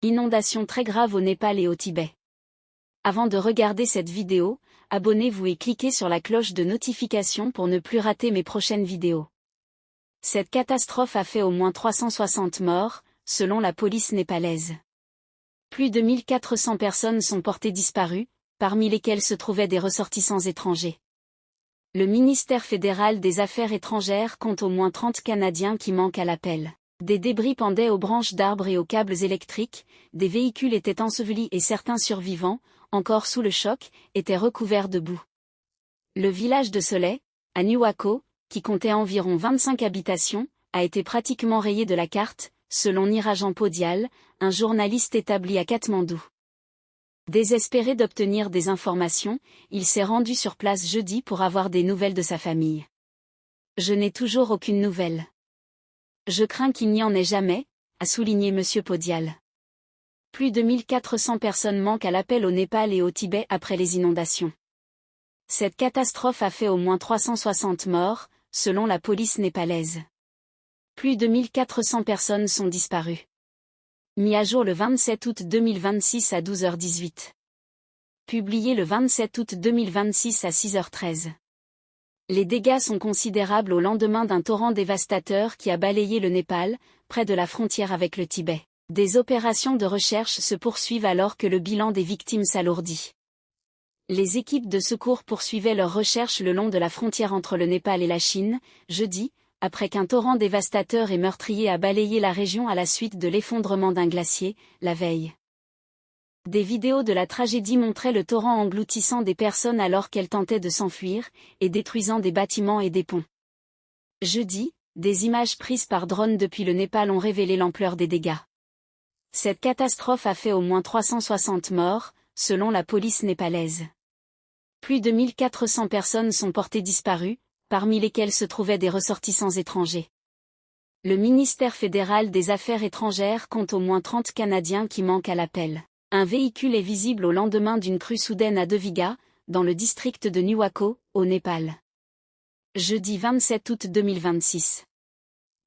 Inondation très grave au Népal et au Tibet. Avant de regarder cette vidéo, abonnez-vous et cliquez sur la cloche de notification pour ne plus rater mes prochaines vidéos. Cette catastrophe a fait au moins 360 morts, selon la police népalaise. Plus de 1400 personnes sont portées disparues, parmi lesquelles se trouvaient des ressortissants étrangers. Le ministère fédéral des Affaires étrangères compte au moins 30 Canadiens qui manquent à l'appel. Des débris pendaient aux branches d'arbres et aux câbles électriques, des véhicules étaient ensevelis et certains survivants, encore sous le choc, étaient recouverts de boue. Le village de Soleil, à Niwako, qui comptait environ 25 habitations, a été pratiquement rayé de la carte, selon Nirajan Podial, un journaliste établi à Katmandou. Désespéré d'obtenir des informations, il s'est rendu sur place jeudi pour avoir des nouvelles de sa famille. Je n'ai toujours aucune nouvelle. Je crains qu'il n'y en ait jamais, a souligné M. Podial. Plus de 1400 personnes manquent à l'appel au Népal et au Tibet après les inondations. Cette catastrophe a fait au moins 360 morts, selon la police népalaise. Plus de 1400 personnes sont disparues. Mis à jour le 27 août 2026 à 12h18. Publié le 27 août 2026 à 6h13. Les dégâts sont considérables au lendemain d'un torrent dévastateur qui a balayé le Népal, près de la frontière avec le Tibet. Des opérations de recherche se poursuivent alors que le bilan des victimes s'alourdit. Les équipes de secours poursuivaient leurs recherches le long de la frontière entre le Népal et la Chine, jeudi, après qu'un torrent dévastateur et meurtrier a balayé la région à la suite de l'effondrement d'un glacier, la veille. Des vidéos de la tragédie montraient le torrent engloutissant des personnes alors qu'elles tentaient de s'enfuir, et détruisant des bâtiments et des ponts. Jeudi, des images prises par drone depuis le Népal ont révélé l'ampleur des dégâts. Cette catastrophe a fait au moins 360 morts, selon la police népalaise. Plus de 1400 personnes sont portées disparues, parmi lesquelles se trouvaient des ressortissants étrangers. Le ministère fédéral des Affaires étrangères compte au moins 30 Canadiens qui manquent à l'appel. Un véhicule est visible au lendemain d'une crue soudaine à Deviga, dans le district de Niwako, au Népal. Jeudi 27 août 2026.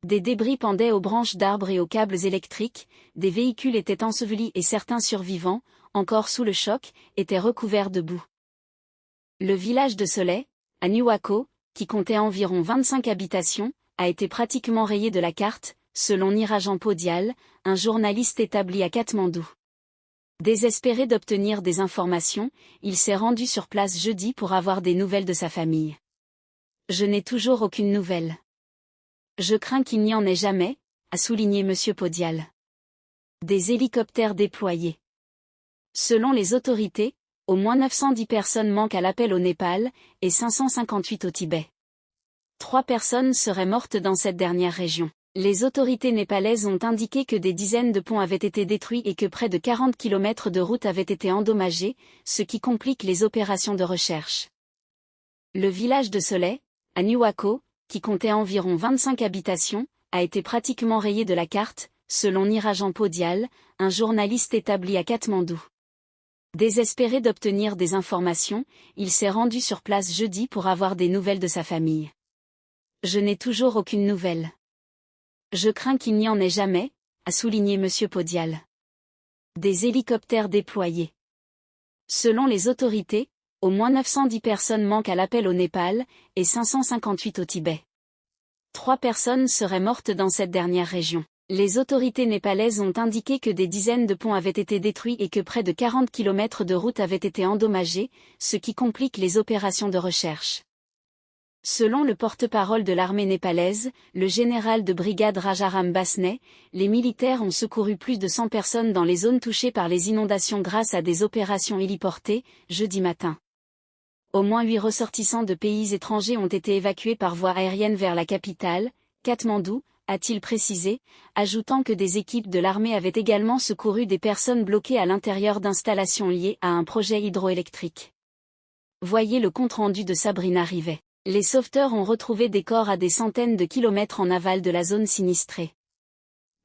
Des débris pendaient aux branches d'arbres et aux câbles électriques, des véhicules étaient ensevelis et certains survivants, encore sous le choc, étaient recouverts de boue. Le village de Soleil, à Niwako, qui comptait environ 25 habitations, a été pratiquement rayé de la carte, selon Nirajan Podial, un journaliste établi à Katmandou. Désespéré d'obtenir des informations, il s'est rendu sur place jeudi pour avoir des nouvelles de sa famille. Je n'ai toujours aucune nouvelle. Je crains qu'il n'y en ait jamais, a souligné M. Podial. Des hélicoptères déployés. Selon les autorités, au moins 910 personnes manquent à l'appel au Népal, et 558 au Tibet. 3 personnes seraient mortes dans cette dernière région. Les autorités népalaises ont indiqué que des dizaines de ponts avaient été détruits et que près de 40 km de routes avaient été endommagés, ce qui complique les opérations de recherche. Le village de Soleil, à Niwako, qui comptait environ 25 habitations, a été pratiquement rayé de la carte, selon Nirajan Podial, un journaliste établi à Katmandou. Désespéré d'obtenir des informations, il s'est rendu sur place jeudi pour avoir des nouvelles de sa famille. Je n'ai toujours aucune nouvelle. Je crains qu'il n'y en ait jamais, a souligné M. Podial. Des hélicoptères déployés. Selon les autorités, au moins 910 personnes manquent à l'appel au Népal, et 558 au Tibet. 3 personnes seraient mortes dans cette dernière région. Les autorités népalaises ont indiqué que des dizaines de ponts avaient été détruits et que près de 40 km de routes avaient été endommagés, ce qui complique les opérations de recherche. Selon le porte-parole de l'armée népalaise, le général de brigade Rajaram Basne, les militaires ont secouru plus de 100 personnes dans les zones touchées par les inondations grâce à des opérations héliportées, jeudi matin. Au moins 8 ressortissants de pays étrangers ont été évacués par voie aérienne vers la capitale, Katmandou, a-t-il précisé, ajoutant que des équipes de l'armée avaient également secouru des personnes bloquées à l'intérieur d'installations liées à un projet hydroélectrique. Voyez le compte-rendu de Sabrina Rivet. Les sauveteurs ont retrouvé des corps à des centaines de kilomètres en aval de la zone sinistrée.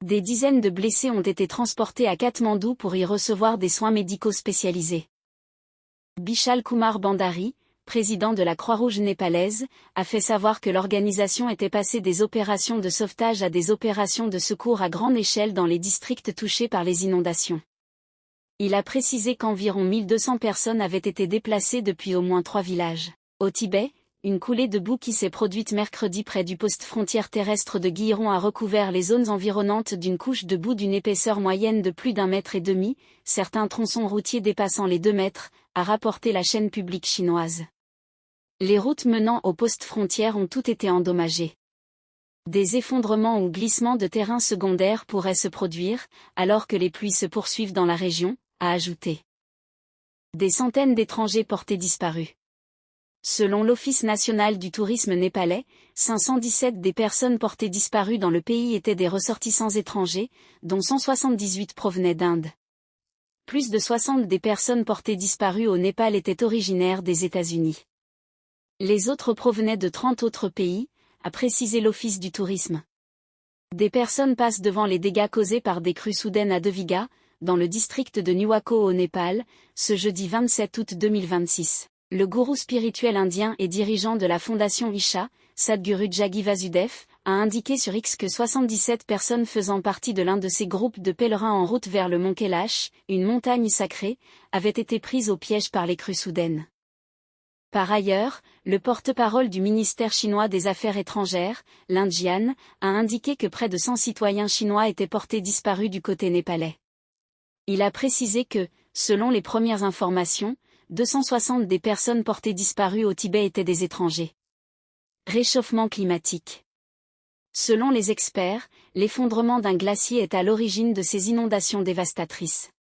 Des dizaines de blessés ont été transportés à Katmandou pour y recevoir des soins médicaux spécialisés. Bishal Kumar Bandari, président de la Croix-Rouge népalaise, a fait savoir que l'organisation était passée des opérations de sauvetage à des opérations de secours à grande échelle dans les districts touchés par les inondations. Il a précisé qu'environ 1200 personnes avaient été déplacées depuis au moins 3 villages. Au Tibet, une coulée de boue qui s'est produite mercredi près du poste frontière terrestre de Guiron a recouvert les zones environnantes d'une couche de boue d'une épaisseur moyenne de plus d'1,5 m, certains tronçons routiers dépassant les 2 mètres, a rapporté la chaîne publique chinoise. Les routes menant au poste frontière ont toutes été endommagées. Des effondrements ou glissements de terrain secondaires pourraient se produire, alors que les pluies se poursuivent dans la région, a ajouté. Des centaines d'étrangers portés disparus. Selon l'Office national du tourisme népalais, 517 des personnes portées disparues dans le pays étaient des ressortissants étrangers, dont 178 provenaient d'Inde. Plus de 60 des personnes portées disparues au Népal étaient originaires des États-Unis. Les autres provenaient de 30 autres pays, a précisé l'Office du tourisme. Des personnes passent devant les dégâts causés par des crues soudaines à Deviga, dans le district de Nuwako au Népal, ce jeudi 27 août 2026. Le gourou spirituel indien et dirigeant de la fondation Isha, Sadhguru Jaggi Vasudev, a indiqué sur X que 77 personnes faisant partie de l'un de ces groupes de pèlerins en route vers le mont Kailash, une montagne sacrée, avaient été prises au piège par les crues soudaines. Par ailleurs, le porte-parole du ministère chinois des Affaires étrangères, Lin Jian, a indiqué que près de 100 citoyens chinois étaient portés disparus du côté népalais. Il a précisé que, selon les premières informations, 260 des personnes portées disparues au Tibet étaient des étrangers. Réchauffement climatique. Selon les experts, l'effondrement d'un glacier est à l'origine de ces inondations dévastatrices.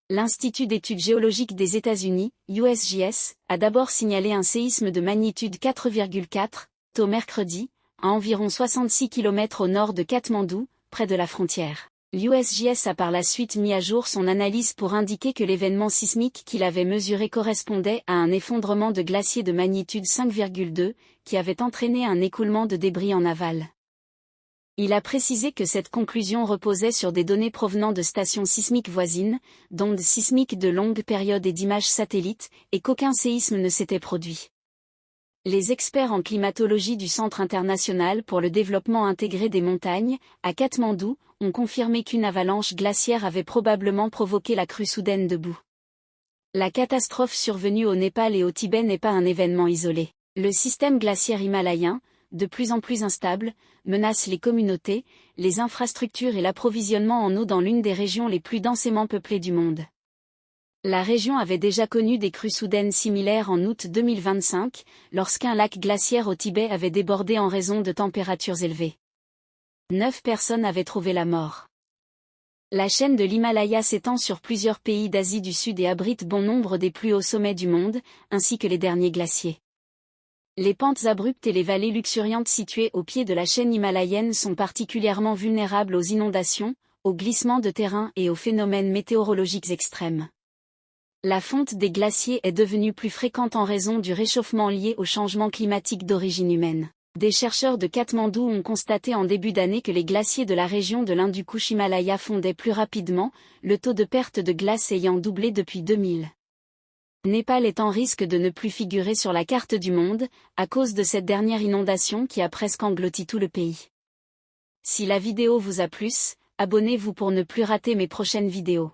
L'Institut d'études géologiques des États-Unis, USGS, a d'abord signalé un séisme de magnitude 4,4, tôt mercredi, à environ 66 km au nord de Katmandou, près de la frontière. L'USGS a par la suite mis à jour son analyse pour indiquer que l'événement sismique qu'il avait mesuré correspondait à un effondrement de glacier de magnitude 5,2, qui avait entraîné un écoulement de débris en aval. Il a précisé que cette conclusion reposait sur des données provenant de stations sismiques voisines, d'ondes sismiques de longue période et d'images satellites, et qu'aucun séisme ne s'était produit. Les experts en climatologie du Centre international pour le développement intégré des montagnes, à Katmandou, ont confirmé qu'une avalanche glaciaire avait probablement provoqué la crue soudaine de boue. La catastrophe survenue au Népal et au Tibet n'est pas un événement isolé. Le système glaciaire himalayen, de plus en plus instable, menace les communautés, les infrastructures et l'approvisionnement en eau dans l'une des régions les plus densément peuplées du monde. La région avait déjà connu des crues soudaines similaires en août 2025, lorsqu'un lac glaciaire au Tibet avait débordé en raison de températures élevées. 9 personnes avaient trouvé la mort. La chaîne de l'Himalaya s'étend sur plusieurs pays d'Asie du Sud et abrite bon nombre des plus hauts sommets du monde, ainsi que les derniers glaciers. Les pentes abruptes et les vallées luxuriantes situées au pied de la chaîne himalayenne sont particulièrement vulnérables aux inondations, aux glissements de terrain et aux phénomènes météorologiques extrêmes. La fonte des glaciers est devenue plus fréquente en raison du réchauffement lié au changement climatique d'origine humaine. Des chercheurs de Katmandou ont constaté en début d'année que les glaciers de la région de l'Hindu-Kush Himalaya fondaient plus rapidement, le taux de perte de glace ayant doublé depuis 2000. Népal est en risque de ne plus figurer sur la carte du monde, à cause de cette dernière inondation qui a presque englouti tout le pays. Si la vidéo vous a plu, abonnez-vous pour ne plus rater mes prochaines vidéos.